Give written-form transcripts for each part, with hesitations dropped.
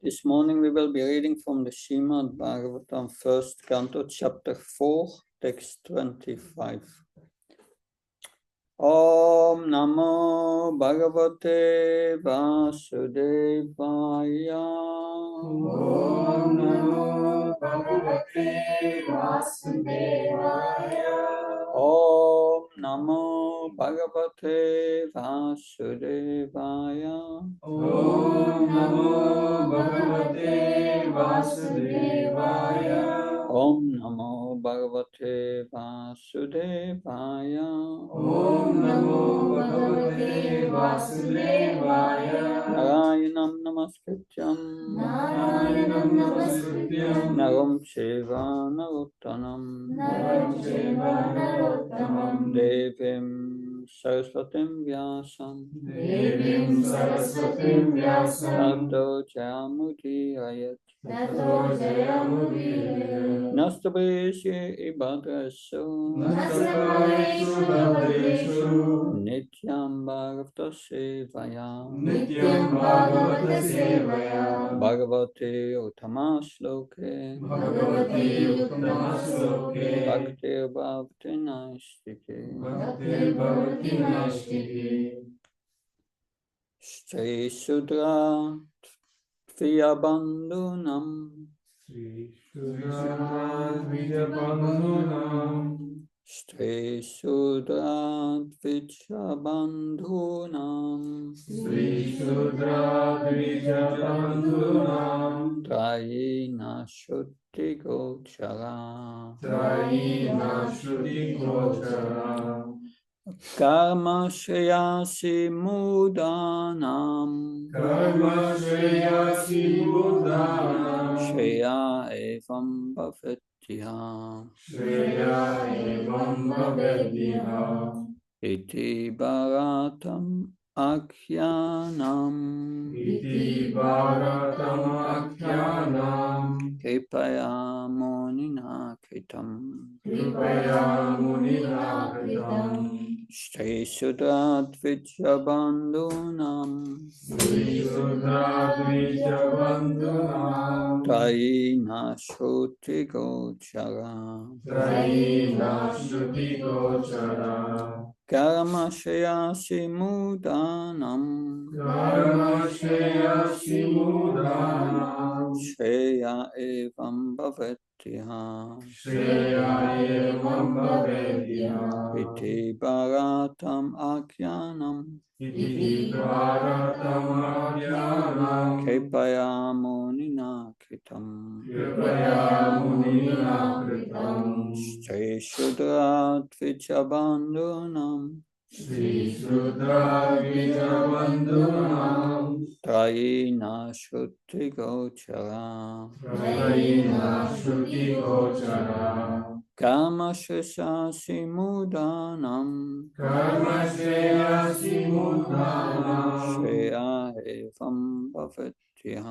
This morning we will be reading from the Srimad Bhagavatam, first canto, chapter 4, text 25. Om Namo Bhagavate Vasudevaya. Om Namo Bhagavate Vasudevaya. Om Namo Bhagavate Vasudevaya. Om Namo Bhagavate Vasudevaya. Om Namo Bhagavate Vasudevaya. Om Namo Bhagavate Vasudevaya. Narayanam Namaskrityam Narayanam Namaskrityam Naram Cheva Narottanam Naram Cheva Narottamam Devim Saraswatim Vyasam Devim Saraswatim Vyasam Tato Jayamudhirayat Tato Jayamudhirayat Nastabeshe Ibhadrasya Nastabeshu Bhadreshu Nityam Bhagavata Sevaya Nityam Bhagavata Sevaya Bhagavate Uttamaśloke Bhagavati Uttamaśloke Bhaktir Bhavati Naistike Bhaktir Bhavati Naistike Shri Sudra Tviyabandhunam Sri Shudra Dvijabandhunam Shri Sudra Tvijabandhunam Sri Shudra Dvijabandhunam Trayina Shuddhi Gochara Trayina Shruti Gochara Karma Shreyasi Mudanam Karma Shreyasi Buddhanam Shreya Evam Bhavetya Shreya Evam Bhavedya Iti Bharatam Akhyanam Iti Bharatam Akhyanam Kripaya Munina Kritam Kripaya Munina Kritam Shri Sudra Dvijabandhunam Sri Shudra Dvijabandhunam Trayina Shruti Gochara Trayina Shruti Gochara Karma Shreyasi Mudanam Karma Shreyasi Mudanam Shreya Evam Bhavetya Shreya Evam Bhavedya Iti Bharatam Akhyanam Iti Bharatam Akhyanam Kripaya Munina Kritam Kripaya Munina Kritam Shri Shudra Dvijabandhunam Sri Shudra Dvijabandhunam Trayina Shruti Gochara Trayina Shruti Gochara Karma Shreyasi Mudanam Karma Shreyasi Mudanam Shreya Evam Bhavetya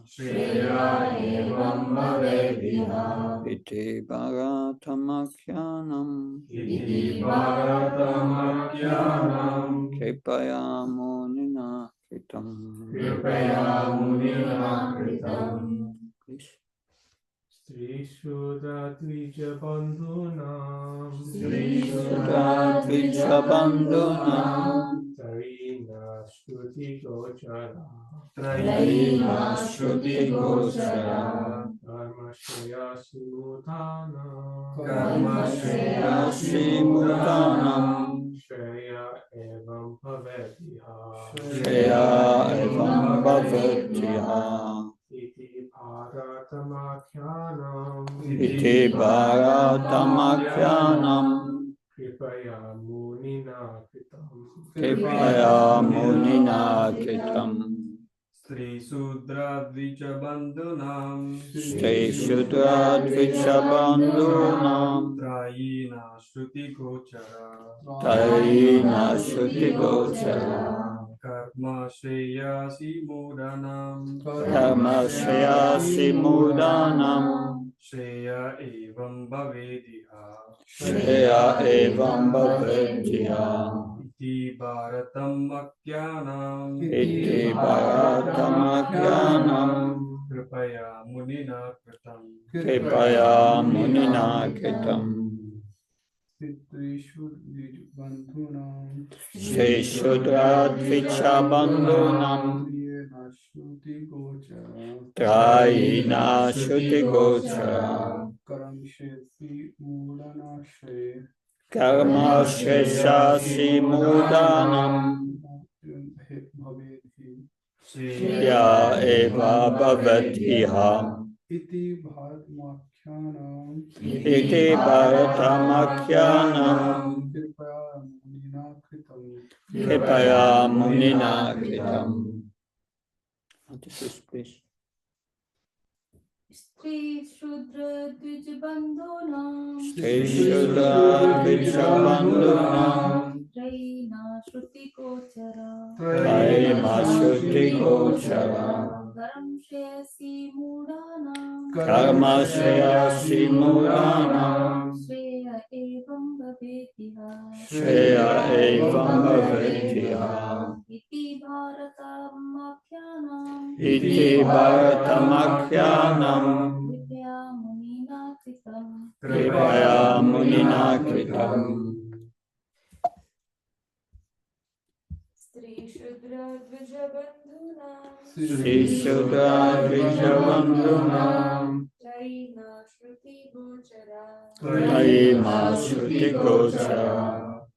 Shreya Evam Bhavedya Iti Bharatam Akhyanam Iti Bharatam Akhyanam Kripaya Munina Kritam Kripaya Munina Kritam Please. Sri Shudra Dvijabandhunam Sri Shudra Dvijabandhunam Trayina Shruti Gochara Trayina Shruti Gochara Karma Shreyasi Mudanam Karma Shreyasi Mudanam Shreya Evam Bhavedya Shreya Evam Bhavetya Iti Bharatam Akhyanam Iti Bharatam Akhyanam Kripaya Munina Kritam Kripaya Munina Kritam Sri Shudra Dvijabandhunam Shri Shudra Dvijabandhunam Trayina Shruti Gochara Trayina Shruti Gochara Karma Shreyasi Mudanam Karma Shreyasi Mudanam Shreya Evam Bhavedya Shreya Evam Bhavetya Iti Bharatam Akhyanam Iti Bharatam Akhyanam Kripaya Munina Kritam. Kripaya Munina Kritam. Shri Shudra Dvicha Bandhunam Trayina Shruti Gochara Karma Shresasi Mudanam Ya Eva Bhavatiha Iti Bharatamakyanam Kripaya Munina Kritam. This is please. Shri Shudra Dvijabandhunam Shri Shudra Dvijabandhunam Traina Shruti Gochara Traima Shruti Gochara Karam Shreyasi Mudanam Karma Shreyasi Mudanam Shreya Evam Bhavetiha Shreya Evam Bhavetiha Iti Bharatamakyanam Iti Bharatamakyanam Kripaya Munina Kritam Kripaya Munina Kritam. Shri Shudra Dvijabandhunam Shri Shudra Dvijabandhunam Traina Shruti Gochara Traima Shruti Gochara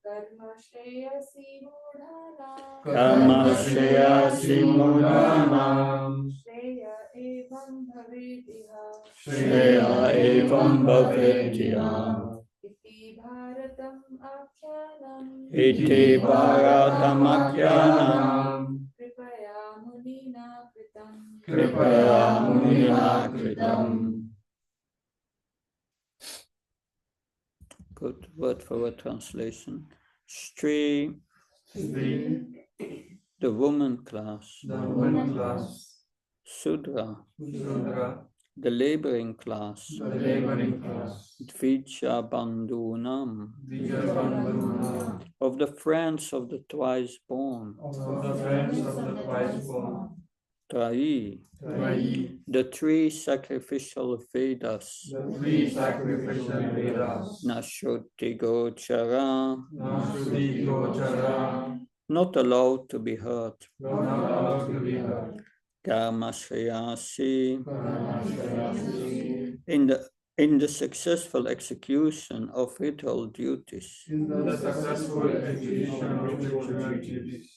Karma Shreyasi Mudhanam Karma Shreyasi Mudanam Shreya Evam Bhavetiha Shreya Evam Bhavetiha Iti Bharatam Akhyanam Iti Bharatamakyanam Kripaya Munina Kritam Kripaya Munina Kritam. Good word for word translation. Shri, the woman class. The woman class. Sudra, Shudra. the laboring class. The laboring class. Dvicha Bandhunam, Dvijabandhunam. of the friends of the twice born. Of the friends of the twice born. Trayi, Trayi. the three sacrificial Vedas. The three sacrificial Vedas. Nashruti Gochara, Nashruti Gochara. not allowed to be heard. Not allowed to be heard. Karma Shreyasi, Karma-shreyasi. in the successful execution of ritual duties. In the successful execution of ritual duties.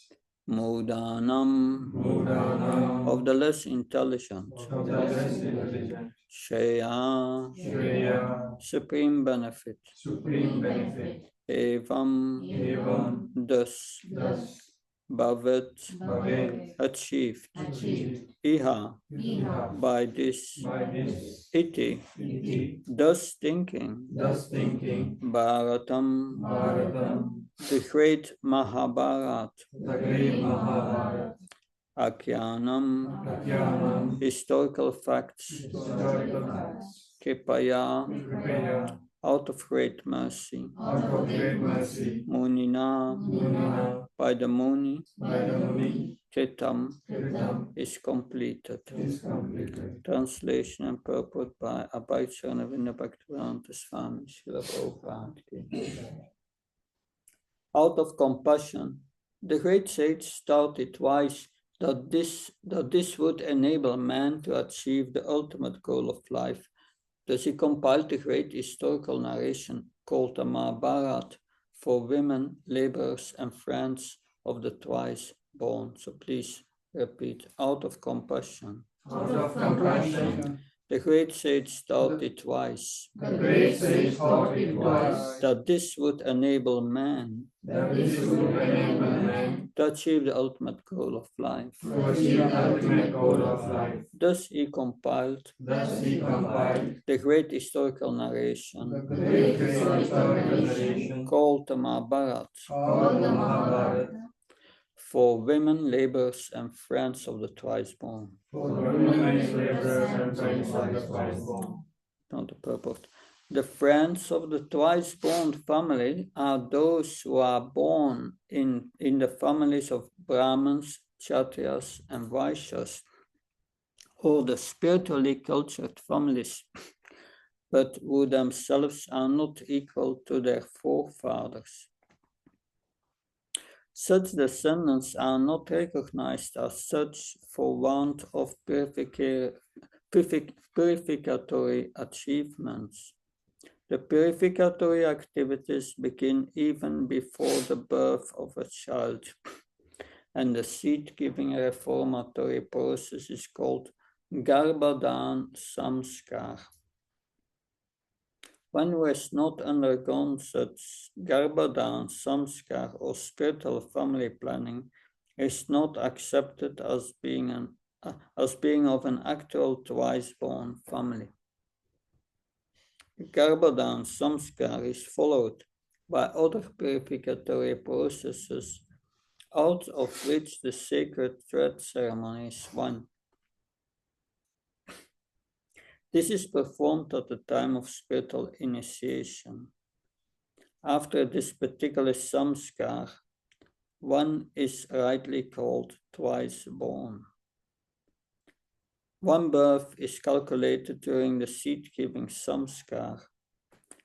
Mudanam, Mudanam. of the less intelligent. Of the less intelligent. Shreya, Shreya. supreme benefit. Supreme benefit. Evam, Evam. thus. Thus. Bhavat, Bhavet. achieved. Achieved. Iha, Iha. by this. By this. Iti, Iti. thus thinking. Thus thinking. Bharatam, Bharatam. the great Mahabharat. The great Mahabharata. Akhyanam, Akhyanam. historical facts. Historical facts. Kripaya, Kripaya. out of great mercy. Out of great mercy. Munina, Munina. by the Muni. By the Muni. Kritam, Kritam. is completed. Is completed. Translation and purport by Abhay Charnavinda Bhaktivedanta Swami Srila Prabhupada Ki. Out of compassion, the great sage started twice that this would enable man to achieve the ultimate goal of life. Thus he compiled the great historical narration called the Mahabharata for women, laborers, and friends of the twice born. So please repeat, out of compassion. Out of compassion. The great sage taught it twice. The great sage taught it twice. That this would enable man That this would enable man to achieve the ultimate goal of life. to achieve the ultimate goal of life. Thus he compiled Thus he compiled the great historical narration the great historical narration called the Mahabharata called the Mahabharata for women, laborers, and friends of the twice born. for women, laborers, and friends of the twice born. Not the purport. The friends of the twice born family are those who are born in the families of Brahmins, Kshatriyas, and Vaishyas, or the spiritually cultured families, but who themselves are not equal to their forefathers. Such descendants are not recognized as such for want of purificatory achievements. The purificatory activities begin even before the birth of a child, and the seed-giving reformatory process is called Garbhadan Samskar. One who has not undergone such Garbhadan Samskar or spiritual family planning is not accepted as being of an actual twice-born family. Garbhadan Samskar is followed by other purificatory processes, out of which the sacred thread ceremony is one. This is performed at the time of spiritual initiation. After this particular samskar, one is rightly called twice born. One birth is calculated during the seed-giving samskar,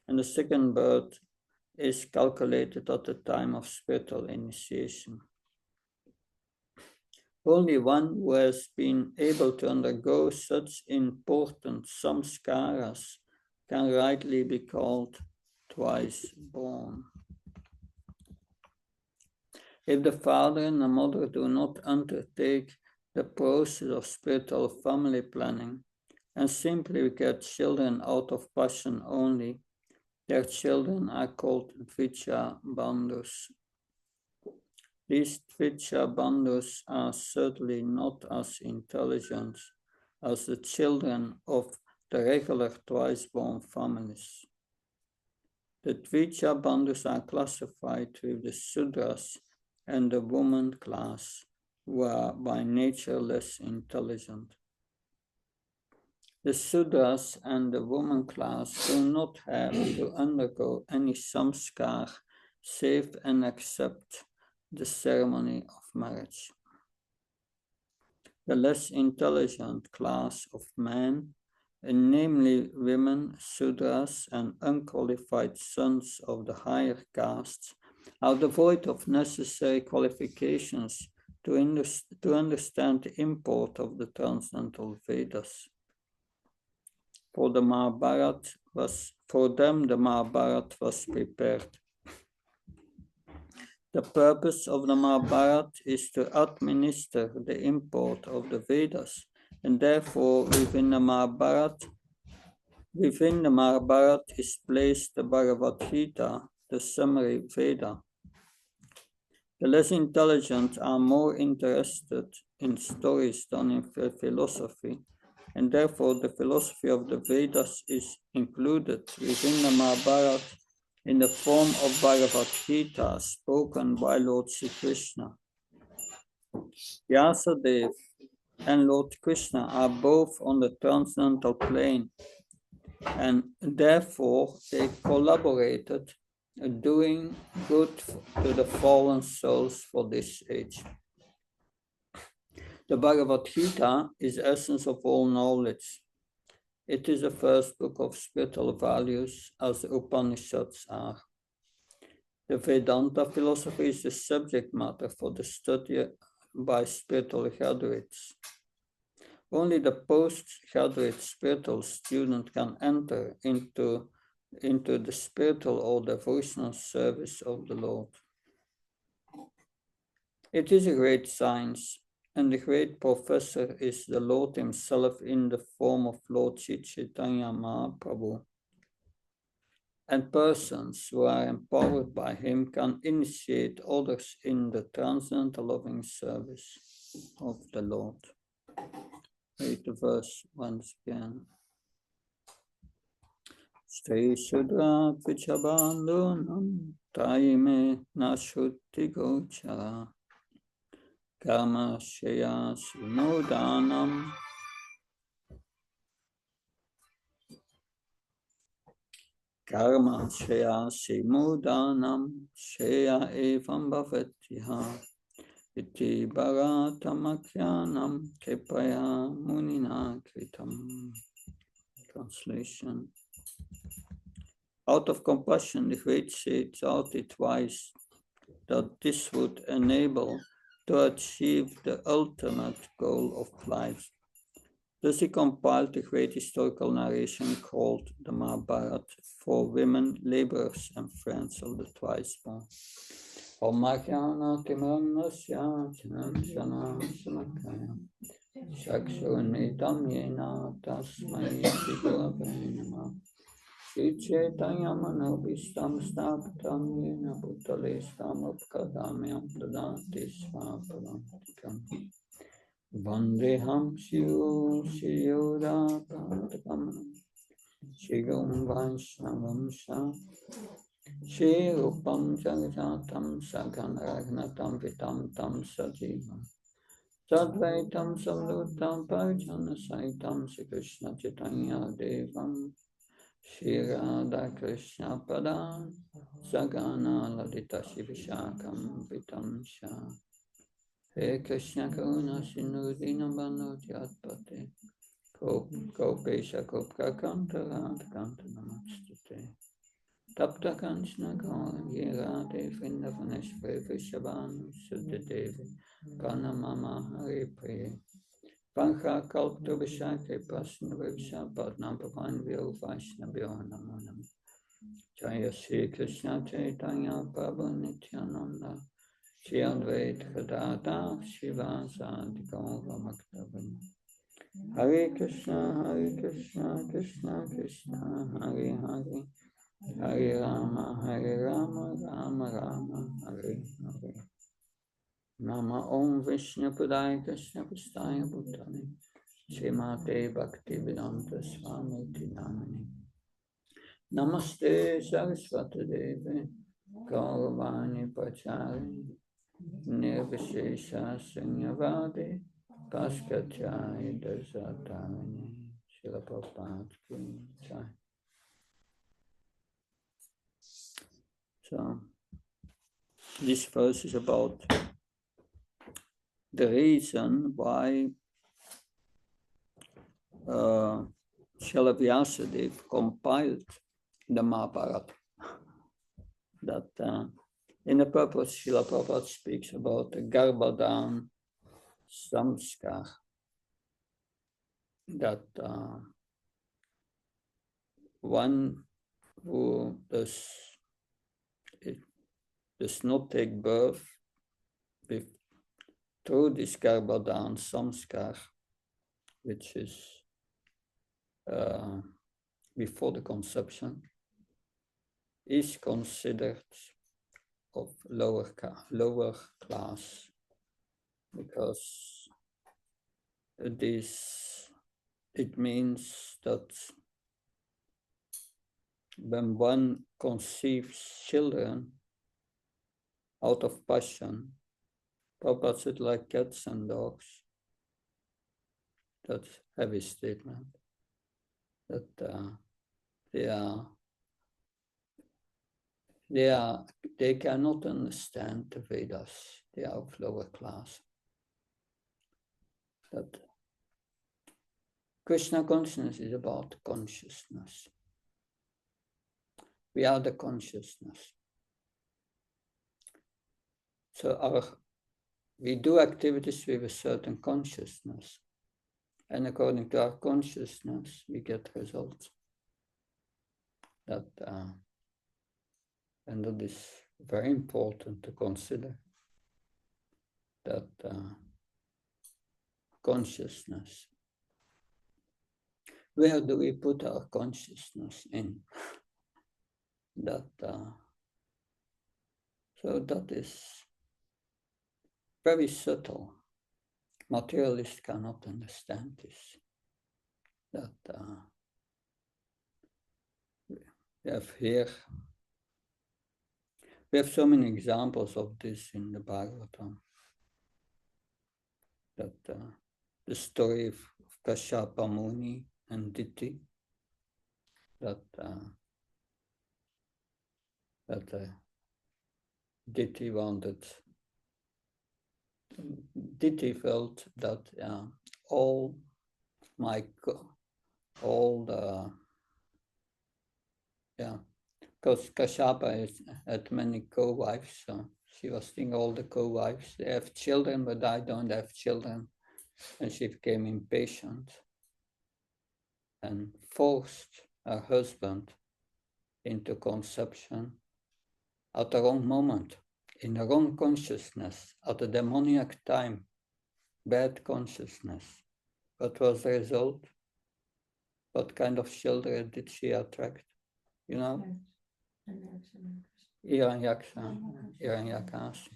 and the second birth is calculated at the time of spiritual initiation. Only one who has been able to undergo such important samskaras can rightly be called twice born. If the father and the mother do not undertake the process of spiritual family planning and simply get children out of passion only, their children are called Dvija Bandhus. These Dvija Bandhus are certainly not as intelligent as the children of the regular twice-born families. The Dvija Bandhus are classified with the Sudras and the woman class, who are by nature less intelligent. The Sudras and the woman class do not have to undergo any samskar save and accept the ceremony of marriage. The less intelligent class of men, and namely women, Sudras, and unqualified sons of the higher castes, are devoid of necessary qualifications to understand the import of the transcendental Vedas. For them, the Mahabharata was prepared. The purpose of the Mahabharata is to administer the import of the Vedas, and therefore within the Mahabharata is placed the Bhagavad Gita, the summary Veda. The less intelligent are more interested in stories than in philosophy, and therefore the philosophy of the Vedas is included within the Mahabharata in the form of Bhagavad Gita spoken by Lord Sri Krishna. Vyasadeva and Lord Krishna are both on the transcendental plane, and therefore they collaborated doing good to the fallen souls for this age. The Bhagavad Gita is the essence of all knowledge. It is the first book of spiritual values, as the Upanishads are. The Vedanta philosophy is the subject matter for the study by spiritual graduates. Only the postgraduate spiritual student can enter into the spiritual or devotional service of the Lord. It is a great science, and the great professor is the Lord himself in the form of Lord Chaitanya Mahaprabhu. And persons who are empowered by him can initiate others in the transcendental loving service of the Lord. Read the verse once again. Stay Sudra Vichabandunam Taime Nashuti Gochara Karma Shaya Sunodanam Karma Shaya Simudanam Shaya Evam Bhavetyaha iti bharatamakyanam kripaya munina kritam. Translation. Out of compassion, the great sage thought it wise that this would enable to achieve the ultimate goal of life. Thus he compiled the great historical narration called the Mahabharata for women, laborers, and friends of the twice born. Om Mahyana Timranasya Chinam Shana Samakaya Shakshurnitam Yena Tasmai Shigurave Namah Shri Chaitanya Manobishtam Stapatam Yena Bhutale Stamapkadamyam Dadanti Svapadantikam Vandeham Shiyura Padagamanam Shigum Vaishnavam Sham Shri Rupam Jagajatam Sagan Ragnatam Vitam Tam Sajivam Sadvaitam Samlutam Parjana Saitam Shri Krishna Chaitanya Devam Shri Radha Krishna Padan Sagana Ladita Shivishakam Vitam Shah He Krishna Karuna Sindhu Dinabano Jatpate Gopesha Gopka Kanta Radha Kanta Namastate Tapta Kanchna Gauri Radhe Vrindavaneswari Vishabhanu Suddha Devi Pranamama Hari Priye Pankha Kalpta Vishakhe Prasna Viksha Padnam Pavan Vyo Vaishnavyo Namo Namo Jaya Shri Krishna Chaitanya Prabhu Nityananda Shri Advaita Gadadhar Shivasadi Gaura Bhaktavin Hare Krishna Krishna Krishna Hare Hare Hare Rama Rama Rama Hare Hare Nama Om Vishnu Padaya Krishna Prasthaya Bhutale Srimate Bhakti Vedanta Swami Tinamani Namaste Saraswati Devi Gauravani Pachari Nirvishesha Sunyavadi Paskachai Dasatani Srila Prabhupada Ki Jai. So, this verse is about the reason why Srila Vyasadeva compiled the Mahabharata. That in the purpose, Srila Prabhupada speaks about the Garbhadan Samskar. That one who does not take birth through this Garbhadan Samskar, which is before the conception, is considered of lower class, because it means that when one conceives children out of passion, Prabhupada said, like cats and dogs. That's a heavy statement. That they cannot understand the Vedas. They are of lower class. That Krishna consciousness is about consciousness. We are the consciousness. So we do activities with a certain consciousness. And according to our consciousness, we get results. And that is very important to consider. That consciousness. Where do we put our consciousness in? So that is very subtle. Materialists cannot understand this. We have so many examples of this in the Bhagavatam. The story of Kashyapa Muni and Diti, Diti wanted Diti felt that all the because Kashyapa had many co-wives, so she was thinking all the co-wives, they have children, but I don't have children. And she became impatient and forced her husband into conception at the wrong moment, in the wrong consciousness, at the demoniac time, bad consciousness. What was the result? What kind of children did she attract? You know? Hiranyakashipu.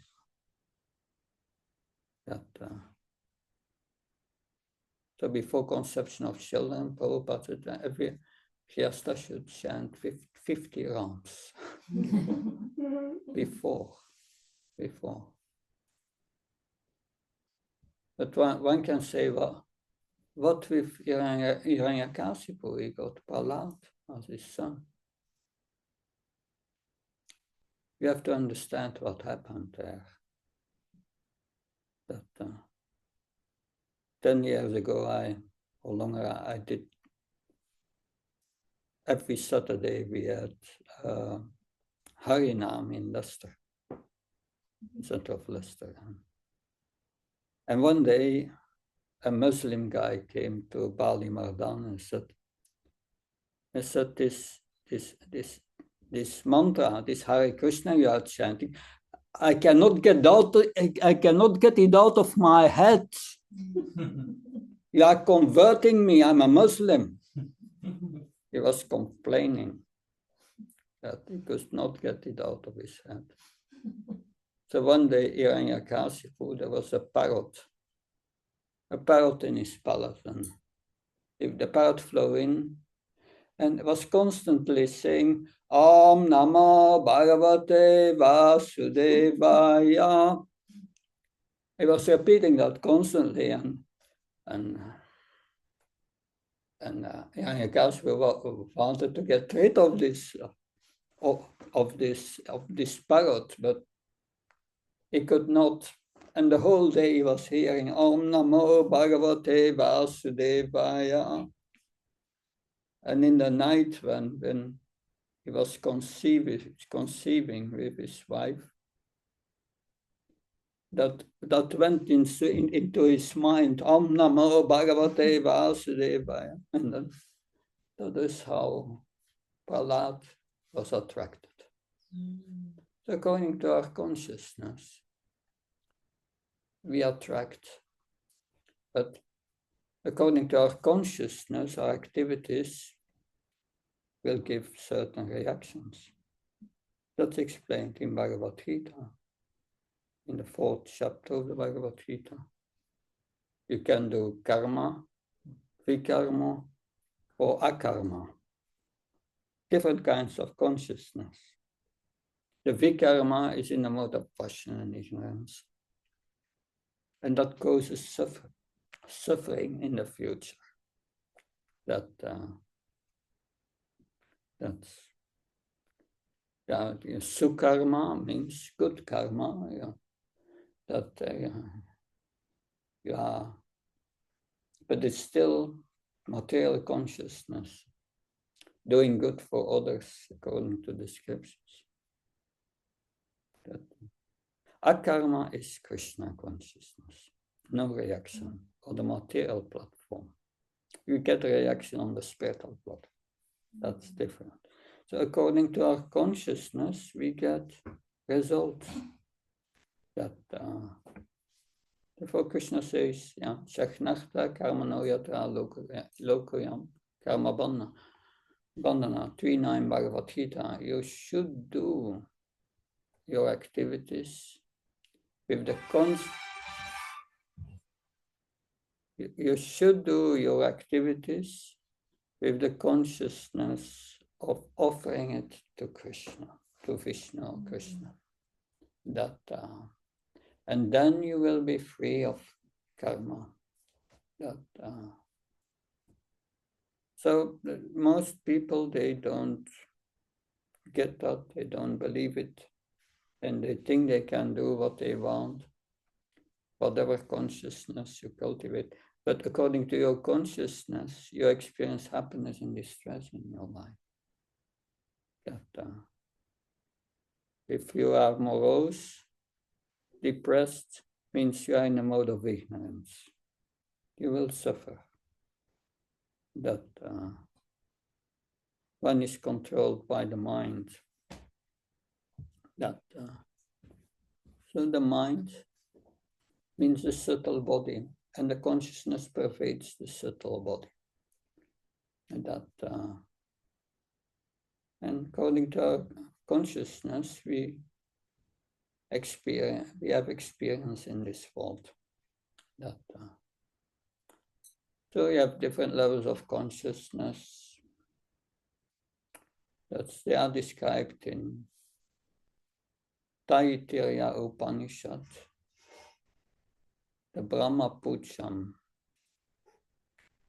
So before conception of children, Prabhupada said every fiesta should chant 50 rounds. before. But one can say, well, what with Hiranyakashipu? He got Prahlad as his son. You have to understand what happened there. That 10 years ago, or longer, I did, every Saturday we had Harinam in Leicester, center of Leicester. And one day, a Muslim guy came to Bali Mardan and said, this mantra, this Hare Krishna you are chanting, I cannot get it out of my head. You are converting me, I'm a Muslim. He was complaining that he could not get it out of his head. So one day, Hiranyakashipu, there was a parrot in his palace, and if the parrot flew in and was constantly saying, Om Namo Bhagavate Vasudevaya. He was repeating that constantly, and Hiranyakashipu wanted to get rid of this parrot, but he could not. And the whole day he was hearing Om Namo Bhagavate Vasudevaya. And in the night when he was conceiving with his wife, that went into his mind, Om Namo Bhagavate Vasudevaya. And then, that is how Prahlad was attracted. So according to our consciousness, we attract, but according to our consciousness, our activities will give certain reactions. That's explained in Bhagavad Gita, in the 4th chapter of the Bhagavad Gita. You can do karma, vikarma, or akarma. Different kinds of consciousness. The vikarma is in the mode of passion and ignorance. And that causes suffering in the future. That's sukarma means good karma. But it's still material consciousness, doing good for others according to the scriptures. Akarma is Krishna consciousness, no reaction on the material platform. You get a reaction on the spiritual platform. That's different. So according to our consciousness, we get results. Therefore Krishna says, Shakhnachta karmano yatra lokoyam karma bandhana 3.9 Bhagavad Gita. You should do your activities with the you should do your activities with the consciousness of offering it to Krishna, to Vishnu or Krishna. And then you will be free of karma. So most people, they don't get that, they don't believe it, and they think they can do what they want. whatever consciousness you cultivate. But according to your consciousness, you experience happiness and distress in your life. That if you are morose, depressed, means you are in a mode of ignorance. You will suffer. That one is controlled by the mind. That so the mind means the subtle body, and the consciousness pervades the subtle body. And that and according to our consciousness, we have experience in this world. That so you have different levels of consciousness. They are described in Taittiriya Upanishad, the Brahma Pucham,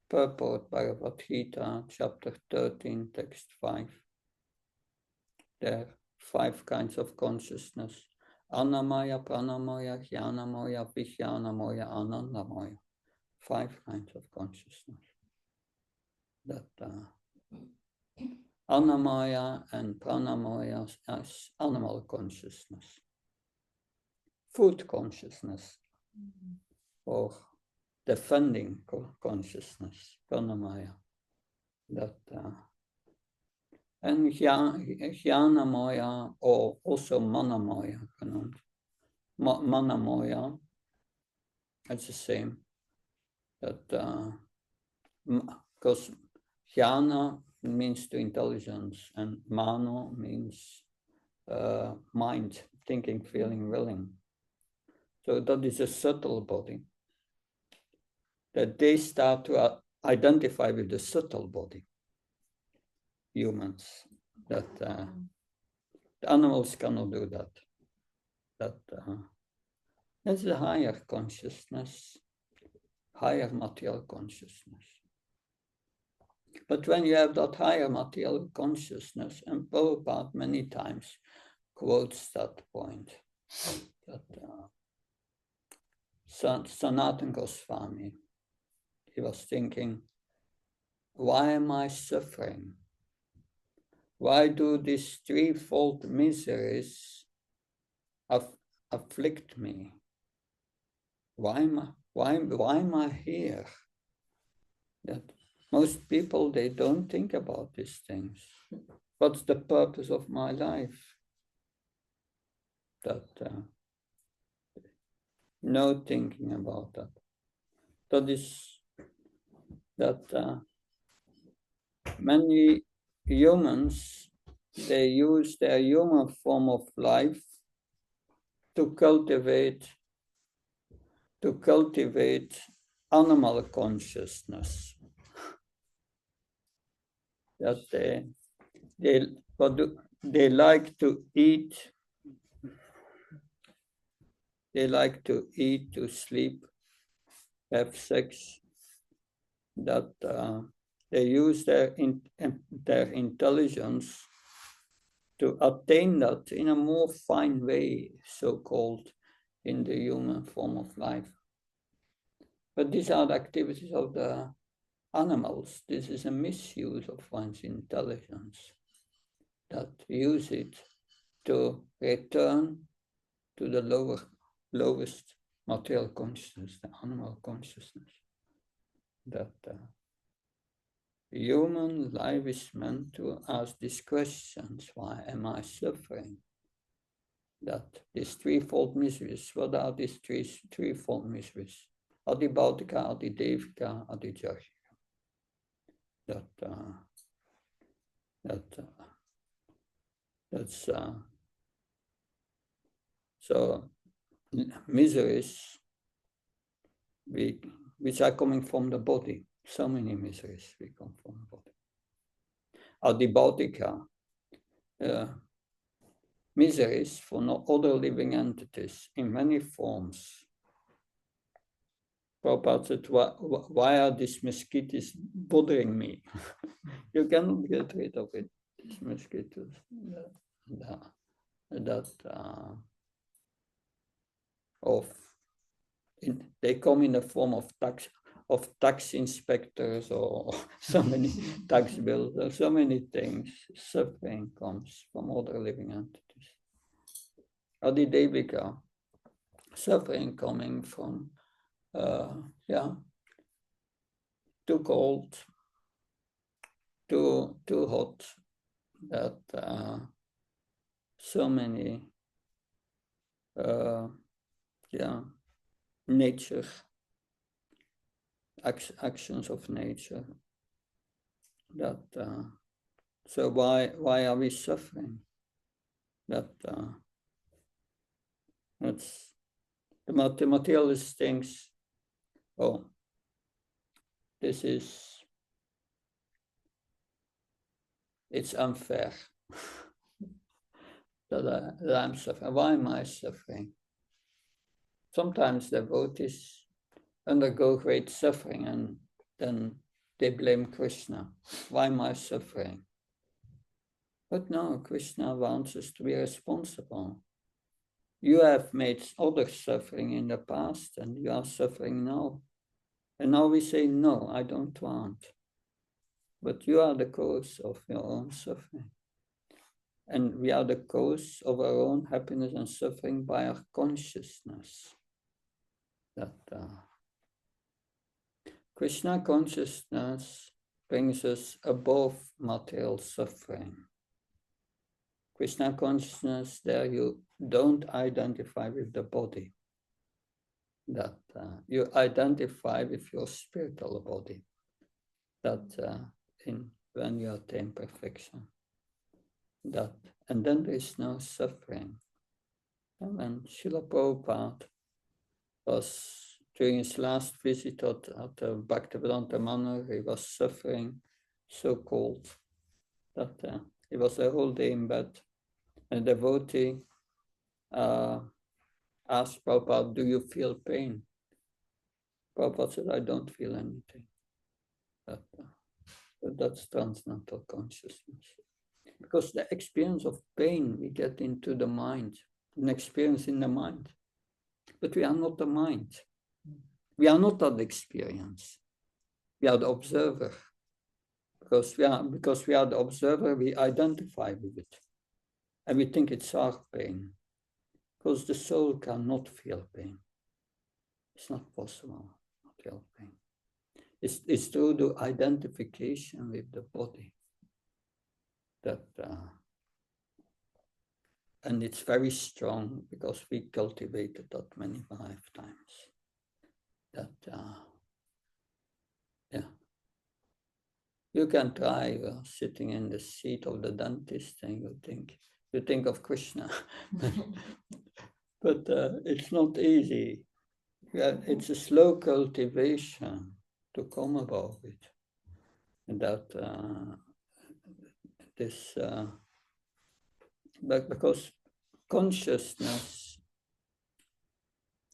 purport Bhagavad Gita, chapter 13, text 5. There are 5 kinds of consciousness: Annamaya, Pranamaya, Jnanamoya, Vijnanamoya, Anandamoya. 5 kinds of consciousness. That Annamaya and Pranamaya as animal consciousness, food consciousness, or defending consciousness, Pranamaya. That and Jnanamoya, or also Manamoya, Manamoya, it's the same. That because Jnana means to intelligence, and Mano means mind, thinking, feeling, willing. So that is a subtle body. That they start to identify with the subtle body. Humans, that the animals cannot do that. That's a higher consciousness, higher material consciousness. But when you have that higher material consciousness, and Prabhupada many times quotes that point, that Sanatana Goswami, he was thinking, why am I suffering? Why do these threefold miseries afflict me? Why am I here? That most people, they don't think about these things. What's the purpose of my life? That no thinking about that. That is that many humans, they use their human form of life to cultivate animal consciousness. That they like to eat. They like to eat, to sleep, have sex. That they use their intelligence to attain that in a more fine way, so-called, in the human form of life. But these are the activities of the animals. This is a misuse of one's intelligence, that use it to return to the lowest material consciousness, the animal consciousness. That human life is meant to ask these questions: why am I suffering? That these threefold miseries, what are these threefold miseries? Adi Bhautika, Adi Devika, Adi Jajika. So miseries which are coming from the body. So many miseries we come from the body. Adi Bhautika, miseries for no other living entities in many forms. Prabhupada said, why are these mosquitoes bothering me? You cannot get rid of it, these mosquitoes. Of they come in the form of tax inspectors or so many tax bills, or so many things. Suffering comes from other living entities. Adidevika, suffering coming from, too cold, too hot, that so many, nature, actions of nature. That so why are we suffering? That that's the materialist thinks, oh, it's unfair that I'm suffering. Why am I suffering? Sometimes devotees undergo great suffering and then they blame Krishna. Why am I suffering? But no, Krishna wants us to be responsible. You have made others suffering in the past and you are suffering now. And now we say, no, I don't want. But you are the cause of your own suffering. And we are the cause of our own happiness and suffering by our consciousness. That Krishna consciousness brings us above material suffering. Krishna consciousness, there you don't identify with the body. That you identify with your spiritual body. That when you attain perfection. That, and then there is no suffering. And when Srila Prabhupada was during his last visit at the Bhaktivedanta Manor, he was suffering so cold that he was a whole day in bed. And a devotee asked Prabhupada, do you feel pain? Prabhupada said, I don't feel anything. But that's transcendental consciousness. Because the experience of pain we get into the mind, an experience in the mind. But we are not the mind. We are not that experience. We are the observer. Because we are the observer, we identify with it. And we think it's our pain. Because the soul cannot feel pain. It's not possible to feel pain. It's through the identification with the body. That and it's very strong because we cultivated that many lifetimes. That you can try sitting in the seat of the dentist and you think of Krishna, but it's not easy. It's a slow cultivation to come above it, and that but because consciousness,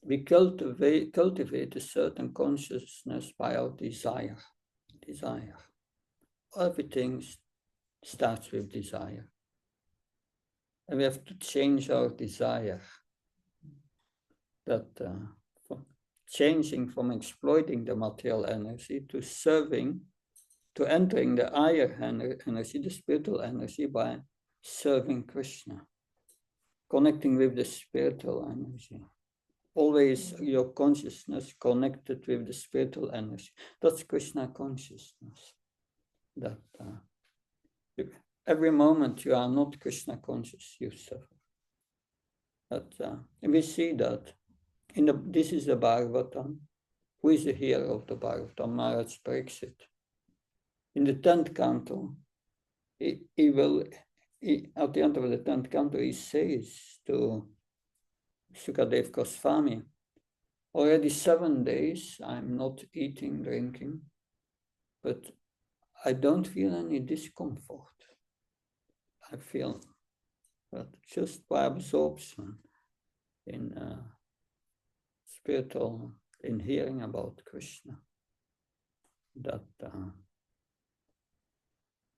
we cultivate a certain consciousness by our desire. Everything starts with desire. And we have to change our desire. That changing from exploiting the material energy to serving, to entering the higher energy, the spiritual energy, by serving Krishna, connecting with the spiritual energy. Always your consciousness connected with the spiritual energy. That's Krishna consciousness. That every moment you are not Krishna conscious, you suffer. And we see that this is the Bhagavatam. Who is the hero of the Bhagavatam? Maharaj Pariksit. In the 10th canto, at the end of the 10th canto, he says to Sukadev Goswami, already 7 days I'm not eating, drinking, but I don't feel any discomfort. I feel that just by absorption in spiritual, in hearing about Krishna.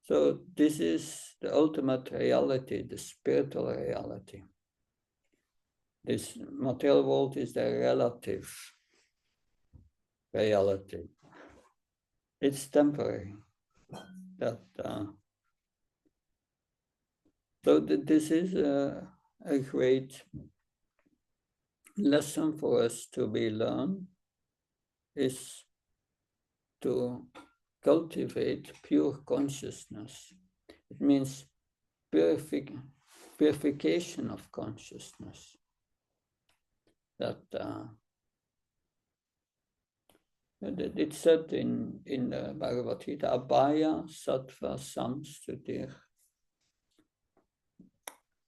So this is the ultimate reality, the spiritual reality. This material world is the relative reality. It's temporary. So this is a great lesson for us to be learned, is to cultivate pure consciousness. It means purification of consciousness. That it's said in the Bhagavad Gita, Abhaya Sattva Samstutir.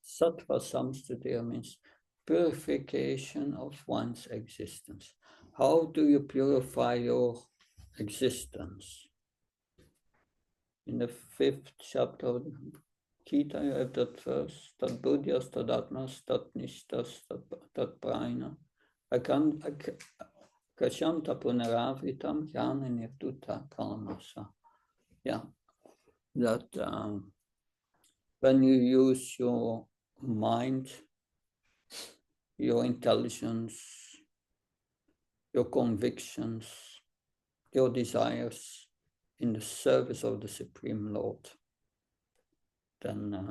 Sattva Samstutir means purification of one's existence. How do you purify your existence? In the 5th chapter of the Gita, you have that verse, Tat Buddhyas, Tat Atmas, Tat Nishtas, Tat Prajna. Kashanta Punaravitam Jnana Nirduta Kalmasa. Yeah, that when you use your mind, your intelligence, your convictions, your desires in the service of the Supreme Lord, then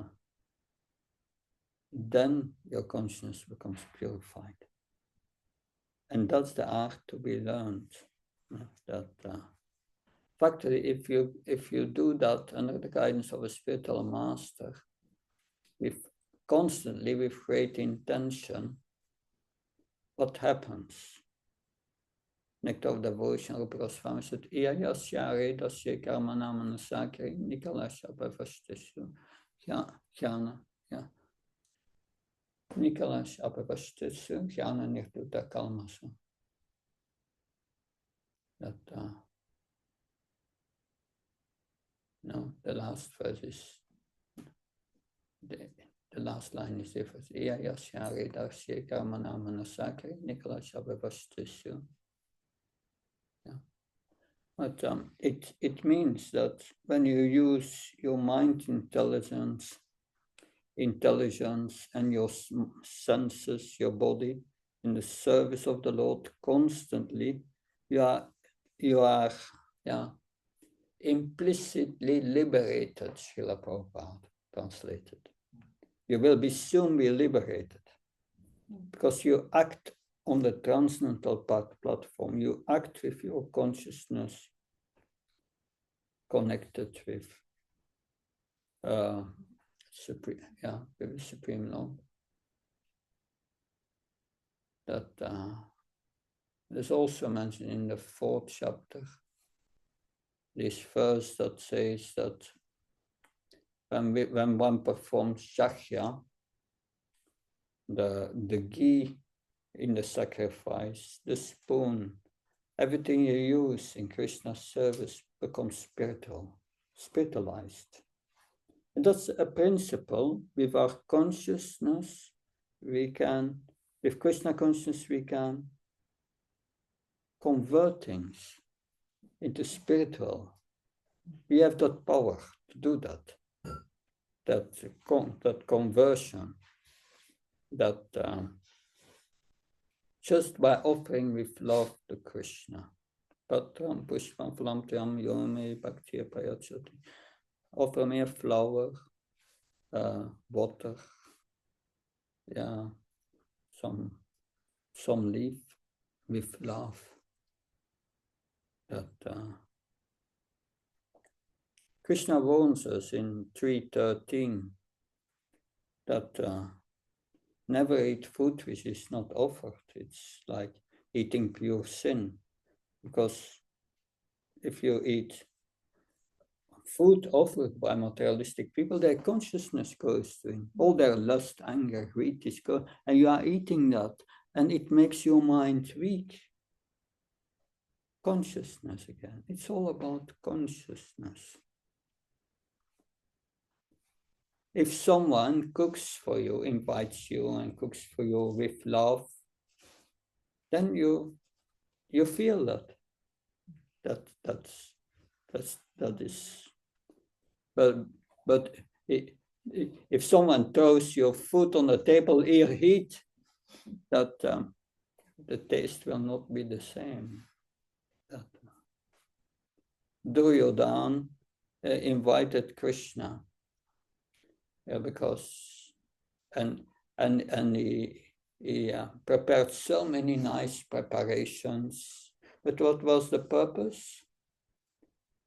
your consciousness becomes purified. And that's the art to be learned. Factually, if you do that under the guidance of a spiritual master, constantly with great intention, what happens? Nectar of Devotion, Rupa Goswami said, Iyayasya Redasya Karmana Manasakri Nikalasya Bhavastasya Jnana. Nikalasya Bhavastasya Jnana Nirduta Kalmasa. No, the last verse is, the last line is different. Iyayasya Redasya Karmana Manasakri Nikalasya Bhavastasya. But it means that when you use your mind intelligence and your senses, your body, in the service of the Lord constantly, you are implicitly liberated, Srila Prabhupada translated. You will soon be liberated because you act on the transcendental platform. You act with your consciousness connected with with the Supreme Lord. That is also mentioned in the 4th chapter. This verse that says that when one performs Shakya, the ghee in the sacrifice, the spoon, everything you use in Krishna's service becomes spiritualized. And that's a principle. With our consciousness, with Krishna consciousness, we can convert things into spiritual. We have that power to do that conversion, just by offering with love to Krishna. Patram pushpam phalam yome bhaktiya prayachati. Offer me a flower, water, some leaf with love. Krishna warns us in 3:13 that never eat food which is not offered. It's like eating pure sin, because if you eat food offered by materialistic people, their consciousness goes to it. All their lust, anger, greed is gone, and you are eating that, and it makes your mind weak. Consciousness again. It's all about consciousness. If someone cooks for you, invites you and cooks for you with love, then you feel that is. But if someone throws your food on the table, heat, that the taste will not be the same. Duryodhana invited Krishna, because and he prepared so many nice preparations. But what was the purpose?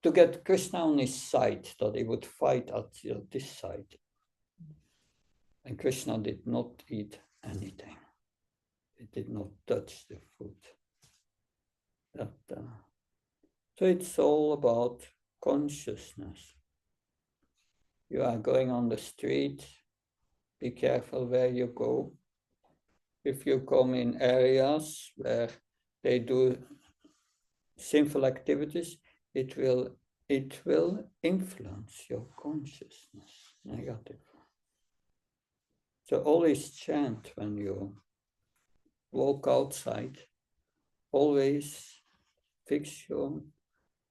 To get Krishna on his side, that he would fight at this side. And Krishna did not eat anything. He did not touch the food. So it's all about consciousness. You are going on the street, be careful where you go. If you come in areas where they do sinful activities, it will influence your consciousness negatively. So always chant when you walk outside. Always fix your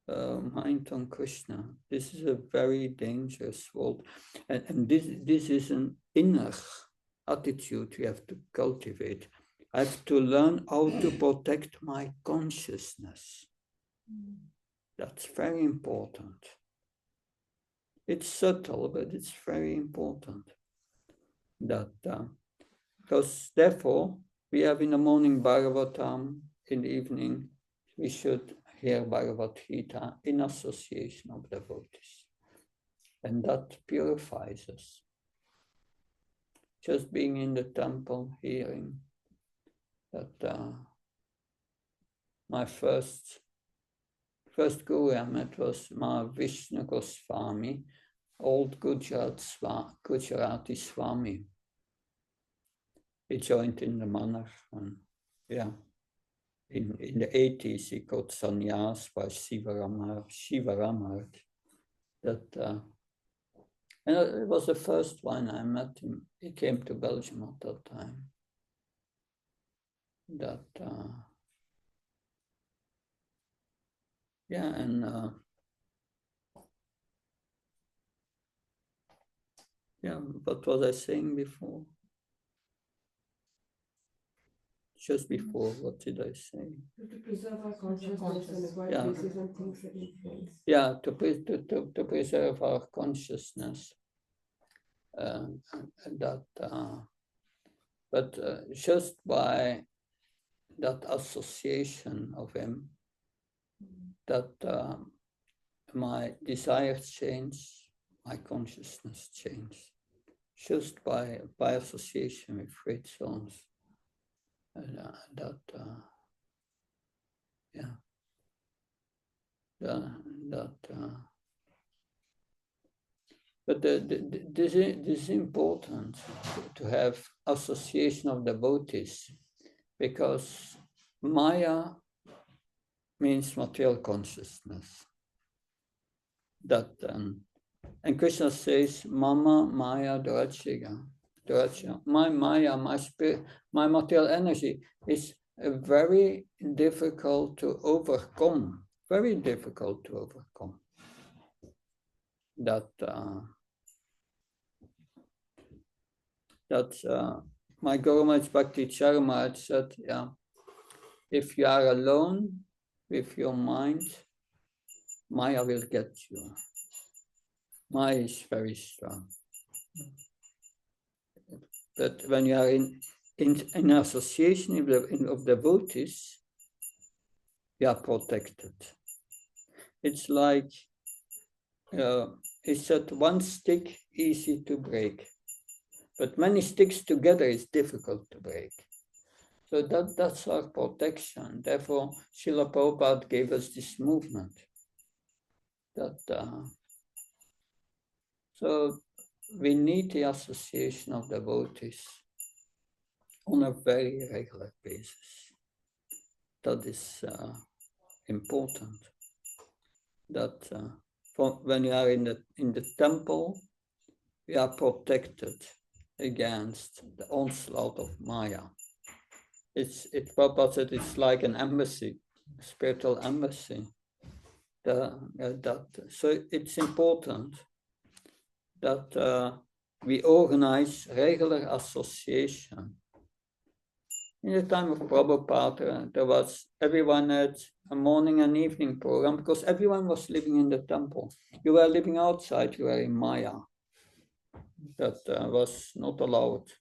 mind on Krishna. This is a very dangerous world, and this is an inner attitude we have to cultivate. I have to learn how to protect my consciousness. That's very important. It's subtle, but it's very important. Because therefore, we have in the morning Bhagavatam, in the evening, we should hear Bhagavad Gita in association of devotees. And that purifies us. Just being in the temple, hearing that my first guru I met was Mahavishnu Goswami, old Gujarati Swami. He joined in the Manor. In the 80s, he got sannyas by Shiva Rama. And it was the first one I met him. He came to Belgium at that time. What was I saying before? Just before, what did I say? To preserve our consciousness and avoid places and things that influence. Yeah, to preserve our consciousness. But just by that association of him, that my desires change, my consciousness change. Just by association with great souls. But this is important to have association of devotees, because Maya means material consciousness. And Krishna says, Mama Maya Durachiga. My Maya, my spirit, my material energy is very difficult to overcome. Very difficult to overcome. My Guru Maharaj Bhakti Charamaj said, if you are alone with your mind, Maya will get you. Maya is very strong. But when you are in association of devotees, you are protected. It's like, he said, one stick easy to break, but many sticks together is difficult to break. So that's our protection. Therefore, Srila Prabhupada gave us this movement. So we need the association of devotees on a very regular basis. That is important. When you are in the temple, we are protected against the onslaught of Maya. Prabhupada said it's like an embassy, a spiritual embassy. So it's important that we organize regular association In the time of Prabhupada, there was, everyone had a morning and evening program because everyone was living in the temple. You were living outside, you were in Maya. That was not allowed.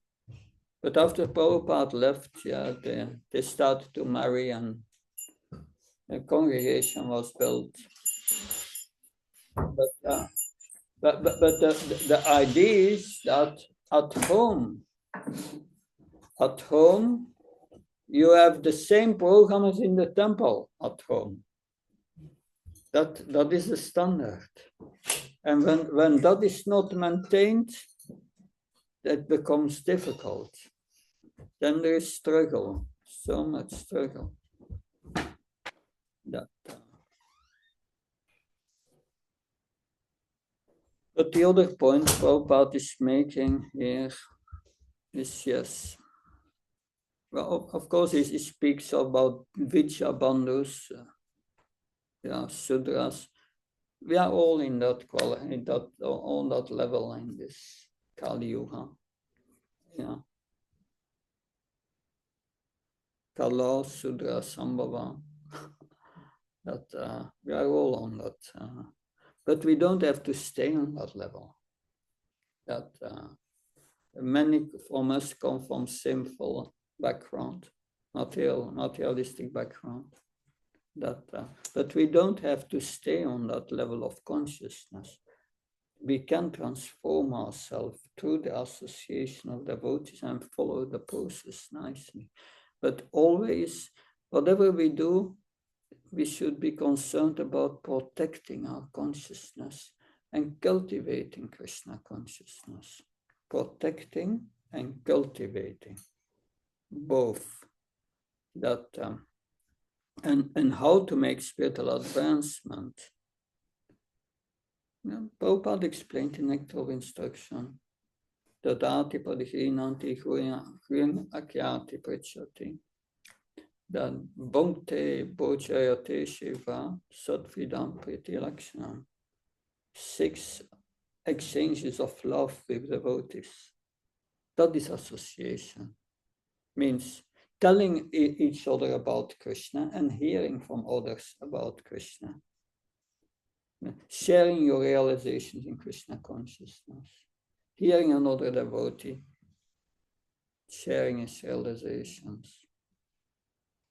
But after Prabhupada left, yeah, they started to marry and a congregation was built. But the idea is that at home, you have the same program as in the temple at home. That is the standard. And when that is not maintained, that becomes difficult. Then there is struggle, so much struggle. But the other point Prabhupada is making here is yes. Well, of course, he speaks about Vijja Bandhus, Sudras. We are all in that quality, on that level in this Kali Yuga. Yeah. Kala, Sudra, Sambhava. That we are all on that. But we don't have to stay on that level. That many of us come from sinful background, materialistic background. But we don't have to stay on that level of consciousness. We can transform ourselves through the association of devotees and follow the process nicely. But always, whatever we do, we should be concerned about protecting our consciousness and cultivating Krishna consciousness. Protecting and cultivating both. That and how to make spiritual advancement. Prabhupada explained in Nectar of Instruction that Ati Padhirinanti Huyan Akyati Prichati. That Bhakti Bhojayate Shiva Satvidam Priti Lakshanam. 6 exchanges of love with devotees. That is association. Means telling each other about Krishna and hearing from others about Krishna. Sharing your realizations in Krishna consciousness. Hearing another devotee, sharing his realizations.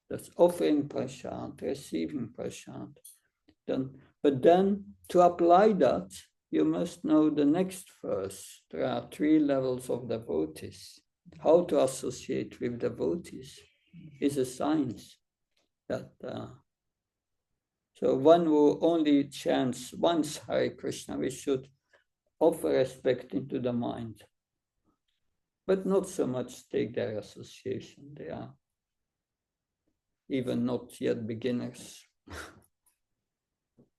That's offering prasad, receiving prasad. But then to apply that, you must know the next verse. There are 3 levels of devotees. How to associate with devotees is a science. So one who only chants once Hare Krishna, we should offer respect into the mind, but not so much take their association. They are even not yet beginners.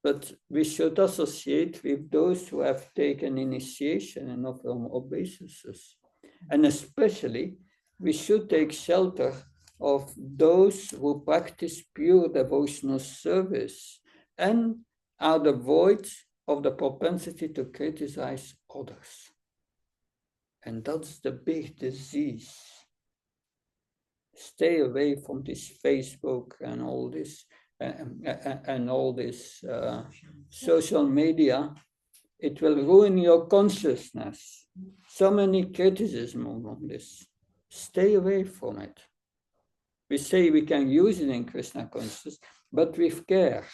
But we should associate with those who have taken initiation and offer obeisances. And especially, we should take shelter of those who practice pure devotional service and are devoid of the propensity to criticize others. And that's the big disease. Stay away from this Facebook and all this social media. It will ruin your consciousness. So many criticism on this. Stay away from it. We say we can use it in Krishna consciousness, but with care.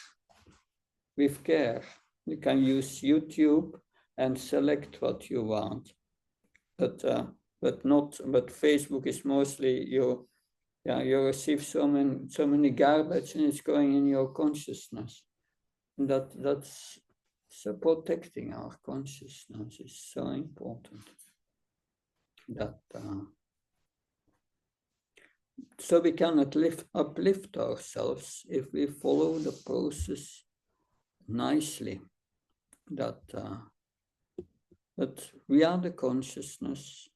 With care. You can use YouTube and select what you want. But Facebook is mostly you receive so many garbage and it's going in your consciousness. And that's so protecting our consciousness is so important. So we can uplift ourselves if we follow the process nicely. But we are the consciousness.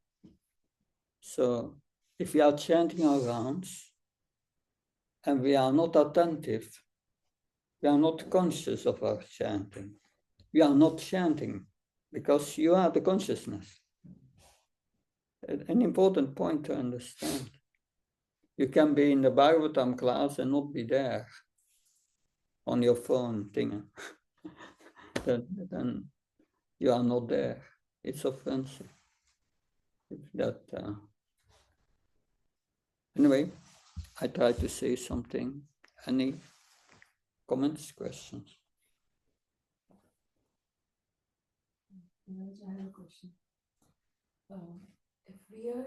So if we are chanting our rounds and we are not attentive, we are not conscious of our chanting. We are not chanting because you are the consciousness. An important point to understand. You can be in the Bhagavatam class and not be there on your phone thing. then you are not there. It's offensive. Anyway, I try to say something. Any comments, questions? I have a question. If we are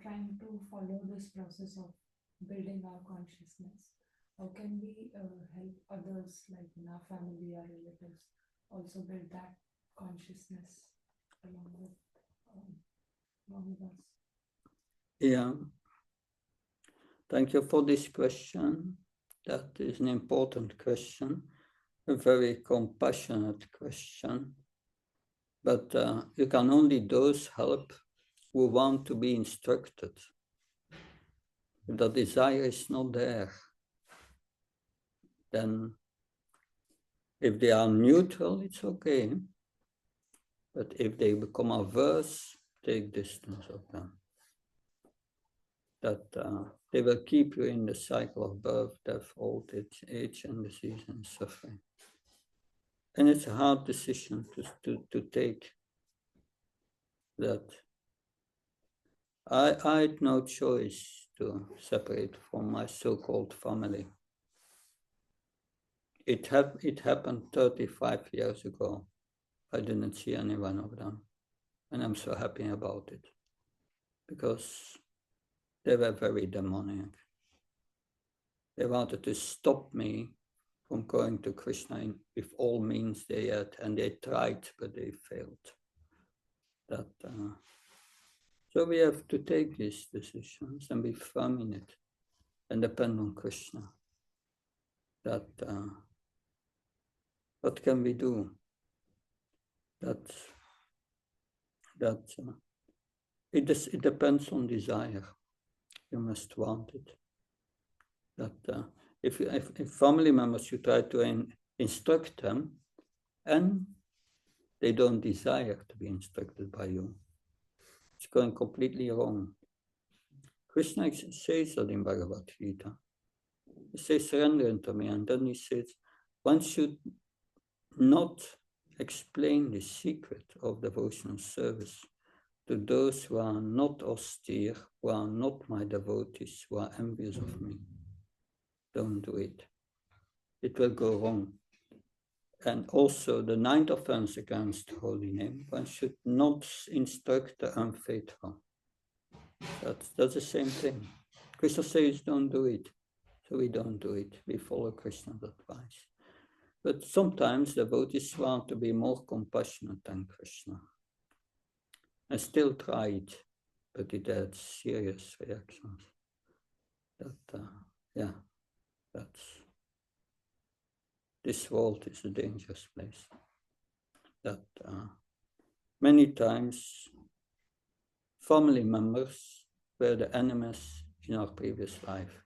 trying to follow this process of building our consciousness, how can we help others, like in our family or relatives, also build that consciousness along with us? Yeah. Thank you for this question. That is an important question, a very compassionate question. But you can only those help who want to be instructed. If the desire is not there, then if they are neutral, it's okay. But if they become averse, take distance of them. That they will keep you in the cycle of birth, death, old age and disease and suffering. And it's a hard decision to take. That I had no choice to separate from my so-called family. It happened 35 years ago. I didn't see any one of them. And I'm so happy about it. Because they were very demonic. They wanted to stop me from going to Krishna with all means they had. And they tried, but they failed. So we have to take these decisions and be firm in it. And depend on Krishna. What can we do? It depends on desire. You must want it. If family members, you try to instruct them, and they don't desire to be instructed by you, it's going completely wrong. Krishna says that in Bhagavad Gita. He says, surrender unto me, and then he says, one should not explain the secret of devotional service to those who are not austere, who are not my devotees, who are envious of me. Don't do it. It will go wrong. And also the ninth offense against holy name, one should not instruct the unfaithful. That's the same thing. Krishna says don't do it. So we don't do it. We follow Krishna's advice. But sometimes devotees want to be more compassionate than Krishna. I still try it, but it had serious reactions. This world is a dangerous place. Many times family members were the enemies in our previous life.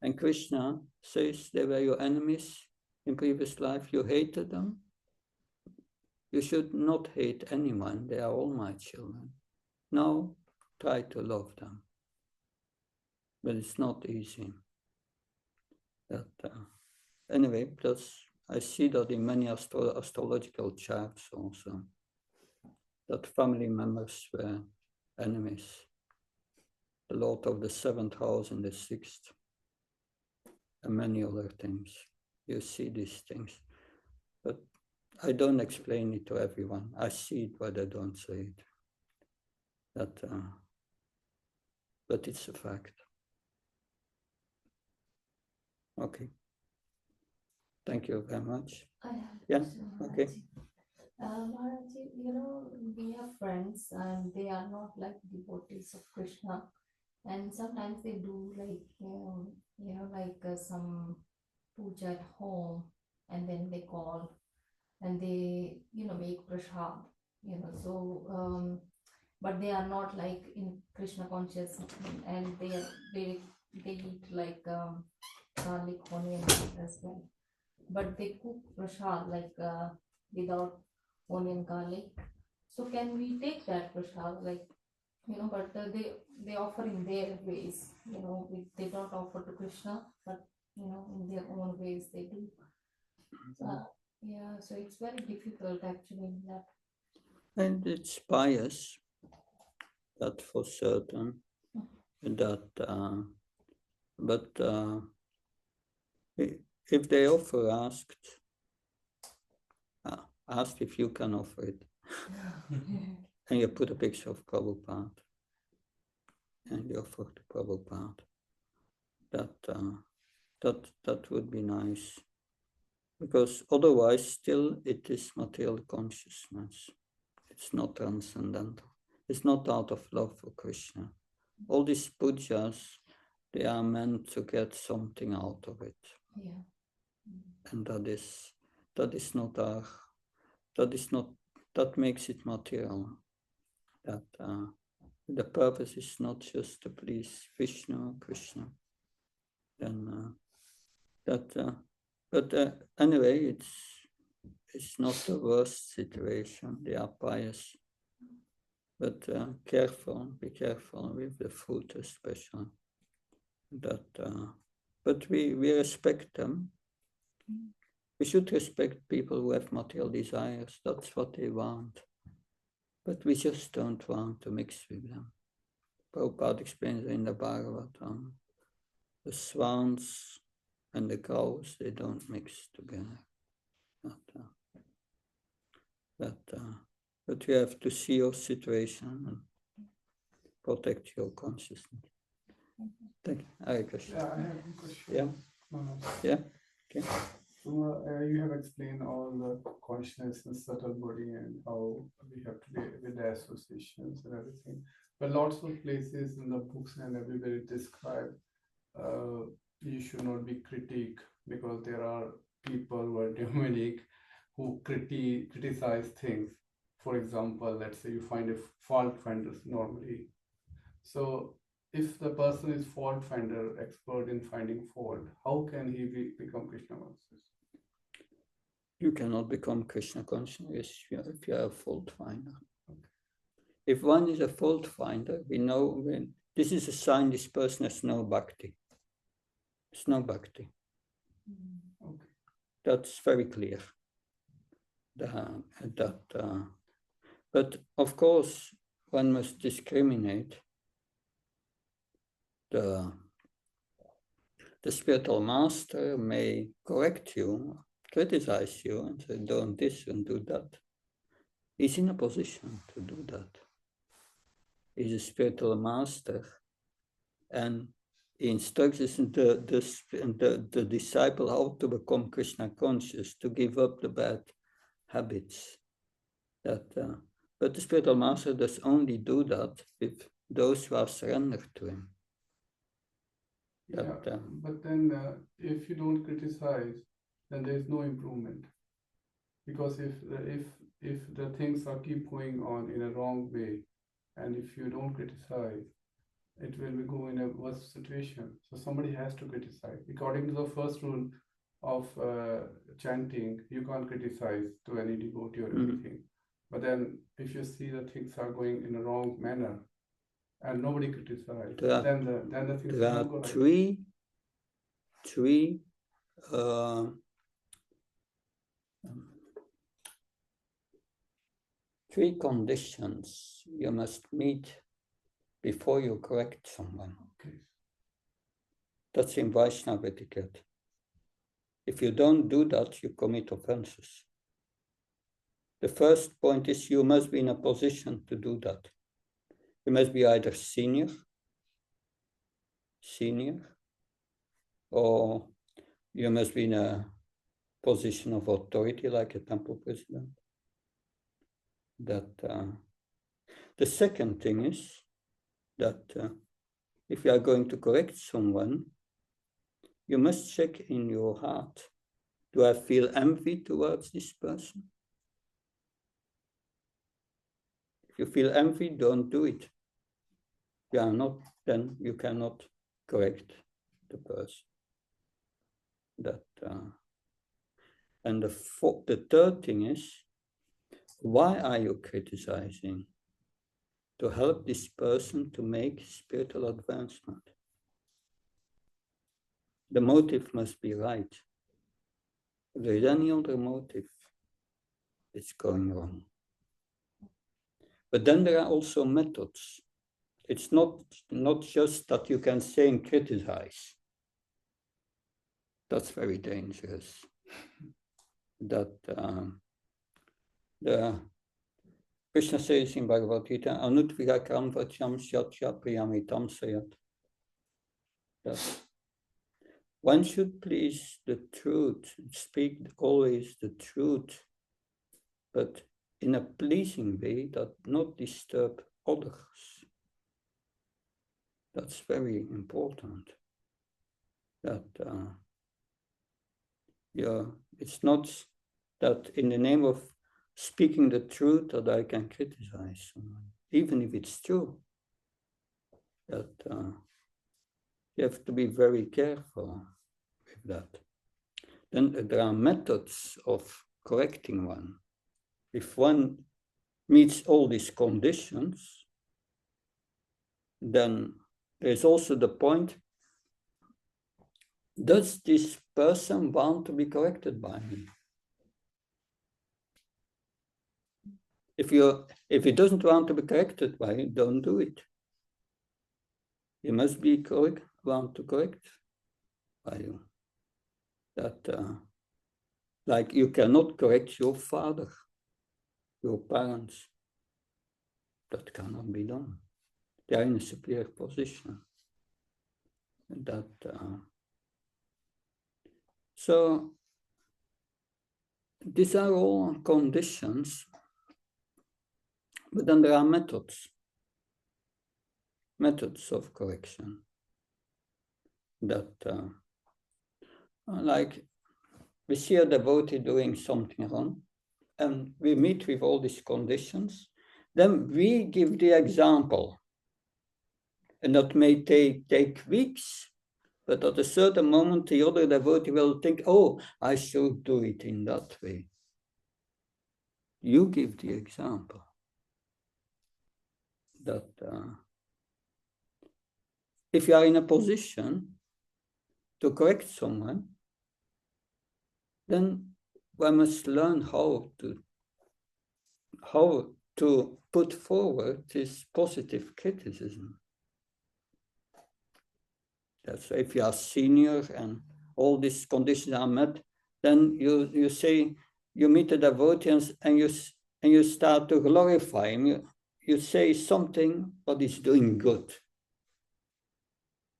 And Krishna says they were your enemies in previous life, you hated them. You should not hate anyone, they are all my children. Now, try to love them. But it's not easy. Anyway, I see that in many astrological charts also, that family members were enemies. The Lord of the 7th house and the 6th, and many other things. You see these things. But I don't explain it to everyone. I see it, but I don't say it. But it's a fact. Okay. Thank you very much. I have Yeah, a question, okay. Maharaji, we have friends and they are not like devotees of Krishna. And sometimes they do some puja at home, and then they call and they, make prasad, but they are not like in Krishna conscious, and they eat like garlic, onion as well. But they cook prasad without onion, garlic. So can we take that prasad? but they offer in their ways. They don't offer to Krishna, but in their own ways they do. Yeah, so it's very difficult actually in that. And it's pious, that for certain. That, but if they offer asked if you can offer it, and you put a picture of Prabhupada, and you offer to Prabhupada, that would be nice, because otherwise still it is material consciousness. It's not transcendental. It's not out of love for Krishna. All these pujas, they are meant to get something out of it. Yeah. And that makes it material. That the purpose is not just to please Vishnu or Krishna. Then but anyway, it's not the worst situation. They are pious, but be careful with the food especially. But we respect them. We should respect people who have material desires. That's what they want. But we just don't want to mix with them. Prabhupada explains in the Bhagavatam, the swans and the cows, they don't mix together. But you have to see your situation and protect your consciousness. Thank you. Hare Krishna. Yeah, I have a question. Yeah. Yeah. Okay. So you have explained all the consciousness and subtle body and how we have to be with the associations and everything. But lots of places in the books and everywhere it described you should not be critique, because there are people who are demonic who criticize things. For example, let's say you find a fault finder normally. So if the person is fault finder, expert in finding fault, how can he become Krishna conscious? You cannot become Krishna conscious if you are a fault finder. Okay. If one is a fault finder, we know this is a sign this person has no bhakti. It's no bhakti. Okay. That's very clear. But of course, one must discriminate. The spiritual master may correct you, criticize you, and say, don't this and do that. He's in a position to do that. He's a spiritual master, and he instructs the disciple how to become Krishna conscious, to give up the bad habits. But the spiritual master does only do that with those who are surrendered to him. But then if you don't criticize, then there is no improvement. Because if the things are keep going on in a wrong way, and if you don't criticize, it will go in a worse situation. So somebody has to criticize. According to the first rule of chanting, you can't criticize to any devotee or anything. But then if you see that things are going in a wrong manner and nobody criticizes, then the things there are go right. Three conditions you must meet before you correct someone. Okay. That's in Vaishnava etiquette. If you don't do that, you commit offenses. The first point is you must be in a position to do that. You must be either senior, or you must be in a position of authority like a temple president. The second thing is that if you are going to correct someone, you must check in your heart. Do I feel envy towards this person? If you feel envy, don't do it. Then you cannot correct the person. And the third thing is, why are you criticizing? to help this person to make spiritual advancement. The motive must be right. If there is any other motive, it's going wrong. But then there are also methods. It's not just that you can say and criticize. That's very dangerous. That the Krishna says in Bhagavad Gita, Anutvira Kramvacham Shyatya Priyamitam Sayat. That one should please the truth, speak always the truth, but in a pleasing way that not disturb others. That's very important. That it's not that in the name of speaking the truth that I can criticize someone, even if it's true. That you have to be very careful with that. Then there are methods of correcting one. If one meets all these conditions, then there's also the point, does this person want to be corrected by me? If he doesn't want to be corrected by you, don't do it. He must be want to correct by you. That like you cannot correct your father, your parents. That cannot be done. They are in a superior position. So these are all conditions, but then there are methods of correction. That like we see a devotee doing something wrong, and we meet with all these conditions, then we give the example. And that may take weeks, but at a certain moment, the other devotee will think, oh, I should do it in that way. You give the example. That if you are in a position to correct someone, then one must learn how to put forward this positive criticism. That's if you are senior and all these conditions are met, then you say, you meet the devotee and you start to glorify him. You say something, but he's doing good.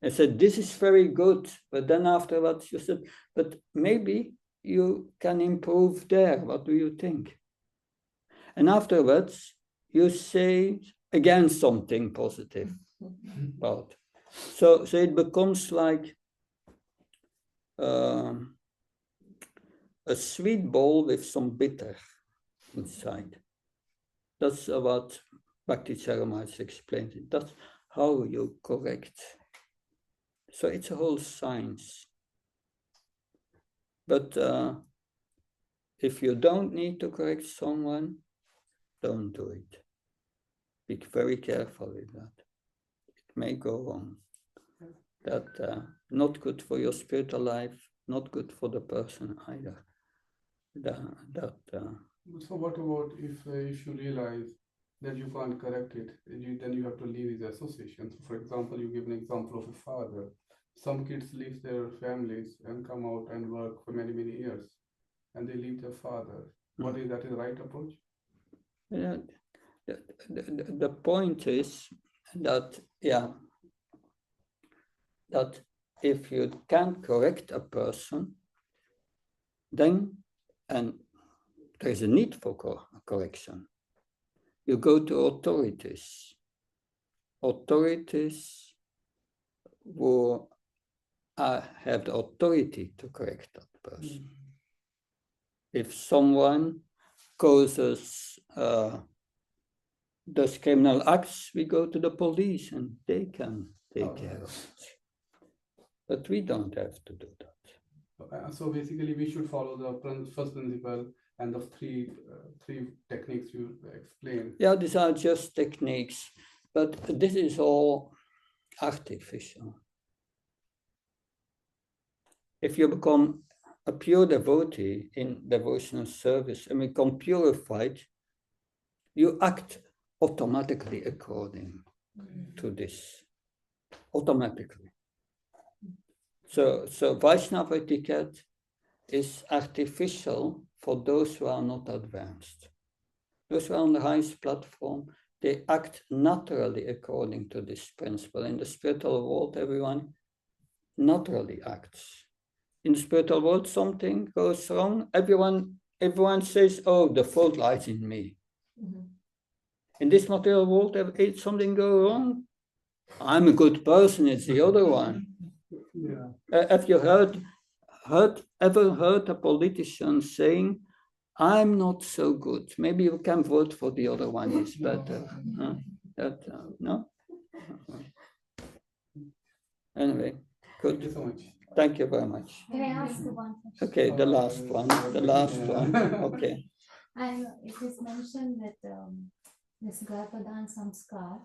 I said, this is very good. But then afterwards you said, but maybe you can improve there. What do you think? And afterwards you say again something positive about. So it becomes like a sweet bowl with some bitter inside. That's what Bhakti Charamaj explains it. That's how you correct. So it's a whole science. But if you don't need to correct someone, don't do it. Be very careful with that. It may go wrong. That not good for your spiritual life, not good for the person either. So what about if you realize that you can't correct it, then you have to leave his association. So for example, you give an example of a father. Some kids leave their families and come out and work for many, many years, and they leave their father. What is that the right approach? The point is that, that if you can't correct a person, then, and there is a need for correction, you go to authorities. Authorities who have the authority to correct that person. If someone causes does criminal acts, we go to the police and they can take care of it. But we don't have to do that. So basically, we should follow the first principle and the three techniques you explained. Yeah, these are just techniques, but this is all artificial. If you become a pure devotee in devotional service and become purified, you act automatically according to this. Automatically. So Vaishnava etiquette is artificial for those who are not advanced. Those who are on the highest platform, they act naturally according to this principle. In the spiritual world, everyone naturally acts. In the spiritual world, something goes wrong, everyone says, oh, the fault lies in me. Mhm. In this material world, if something goes wrong, I'm a good person, it's the other one. Yeah. Have you ever heard a politician saying, I'm not so good, maybe you can vote for the other one, it's better. No? Anyway, Thank you good. so much. Thank you very much. Can I ask you one question? Okay, the last one. Okay. And it is mentioned that this Garpadhan Samskar.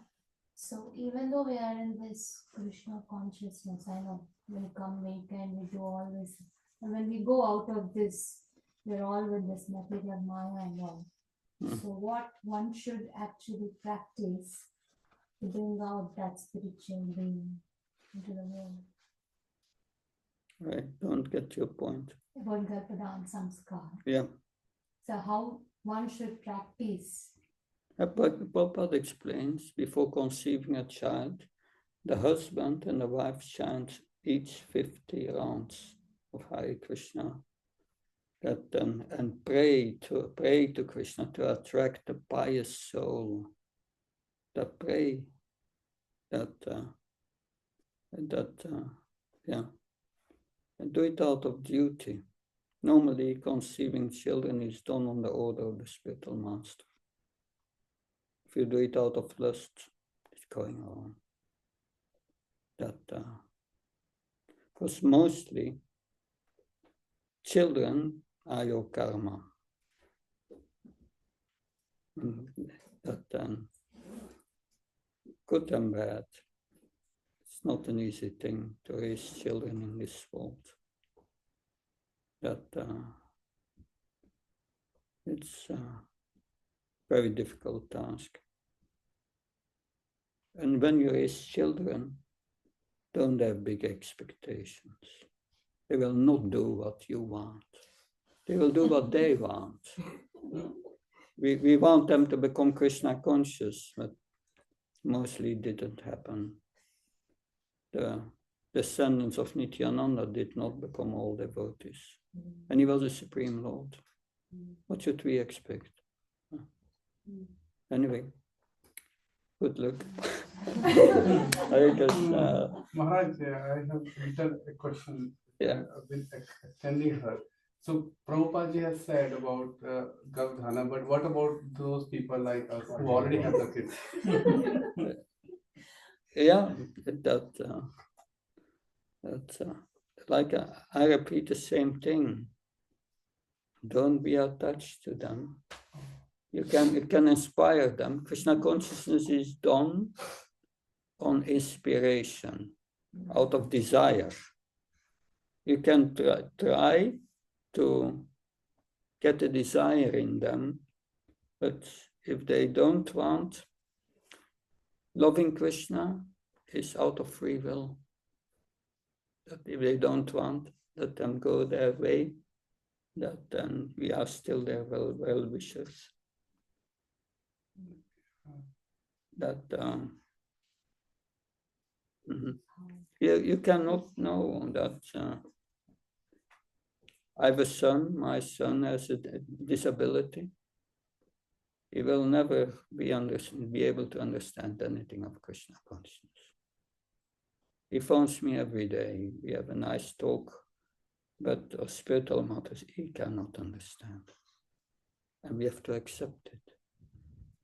So even though we are in this Krishna consciousness, I know we come weekend, we do all this, and when we go out of this, we're all with this material Maya and all. So what one should actually practice to bring out that spiritual being into the world? I don't get your point. About Garpadhan Samskar. Yeah. So how one should practice. Prabhupada explains, before conceiving a child, the husband and the wife chant each 50 rounds of Hare Krishna, and pray to Krishna to attract the pious soul. That pray and do it out of duty. Normally, conceiving children is done on the order of the spiritual master. If you do it out of lust, it's going wrong. Because mostly children are your karma. Good and bad. It's not an easy thing to raise children in this world. It's a very difficult task. And when you raise children, don't have big expectations. They will not do what you want. They will do what they want. We want them to become Krishna conscious, but mostly didn't happen. The descendants of Nityananda did not become all devotees. And he was the Supreme Lord. What should we expect? Anyway, good luck. Maharaj, I have written a question with extending her. So Prabhupada has said about Gavdhana, but what about those people like us who already have the kids? I repeat the same thing. Don't be attached to them. You can inspire them. Krishna consciousness is done on inspiration, out of desire. You can try to get a desire in them, but if they don't want, loving Krishna is out of free will. That if they don't want, let them go their way, that then we are still their well-wishers. You cannot know that I have a son, my son has a disability. He will never be able to understand anything of Krishna consciousness. He phones me every day. We have a nice talk, but spiritual matters he cannot understand. And we have to accept it.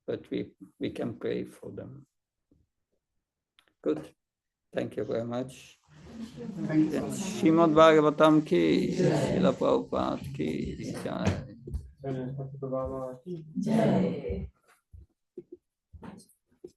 But we can pray for them. Good. Thank you very much. Thank you so much. Srimad Bhagavatam ki, Srila Prabhupada ki jai. Jai.